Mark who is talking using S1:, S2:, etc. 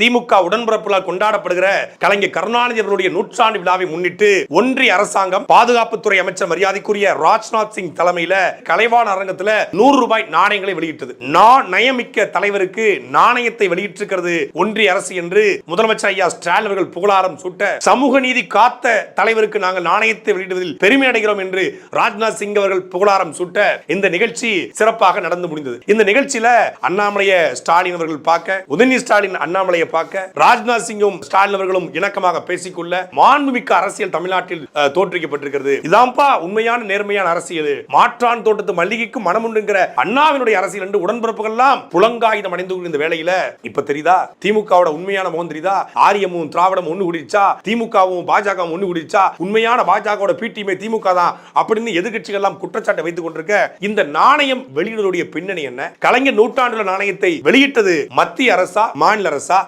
S1: திமுக உடன்பிறப்புகளால் கொண்டாடப்படுகிற கலைஞர் கருணாநிதி அவர்களுடைய நூற்றாண்டு விழாவை முன்னிட்டு ஒன்றிய அரசாங்கம் பாதுகாப்புத்துறை அமைச்சர் மரியாதைக்குரிய ராஜ்நாத் சிங் தலைமையில கலைவாண அரங்கத்தில் 100 ரூபாய் நாணயங்களை வெளியிட்டது. நயமிக்க தலைவருக்கு நாணயத்தை வெளியிட்டிருக்கிறது ஒன்றிய அரசு என்று முதலமைச்சர் ஐயா ஸ்டாலின் அவர்கள் புகழாரம் சூட்ட, சமூக நீதி காத்த தலைவருக்கு நாங்கள் நாணயத்தை வெளியிடுவதில் பெருமை அடைகிறோம் என்று ராஜ்நாத் சிங் அவர்கள் புகழாரம் சூட்ட இந்த நிகழ்ச்சி சிறப்பாக நடந்து முடிந்தது. இந்த நிகழ்ச்சியில அண்ணாமலைய ஸ்டாலின் அவர்கள் பார்க்க, உதயநிதி ஸ்டாலின் அண்ணாமலையை பார்க்க, ராஜ்நாத் சிங்கும் ஸ்டாலின் அவர்களும் இணக்கமாக பேசிக்கொள்ள மாண்புமிக்க அரசியல் தமிழ்நாட்டில் தோற்றுவிக்கப்பட்டிருக்கிறது. இதான்பா உண்மையான நேர்மையான அரசியல், மாற்றான் தோட்டத்து மல்லிகைக்கு மனமுண்டுங்கிற அண்ணாவினுடைய அரசியல் என்று உடன்பிறப்புகள் எல்லாம் புலங்காயுதம் அடைந்து இந்த வேளையில இப்ப தெரியுதா திமுகவோட உண்மையான முகம் தெரியுதா? ஆரியமும் திராவிடம் ஒண்ணு கூடிச்சா, திமுகவும் பாஜகவும் ஒண்ணு கூடிச்சா, உண்மையான பாஜகவோட பிடிஎம் திமுக தான் அப்படின்னு எதிர்கட்சிகள் எல்லாம் குற்றச்சாட்டை வைத்துக் கொண்டிருக்க, இந்த நாணயம் வெளியிடுவதுடைய பின்னணி என்ன? கலைஞர் நூற்றாண்டு நாணயத்தை வெளியிட்டது மத்திய அரசா மாநில அரசா?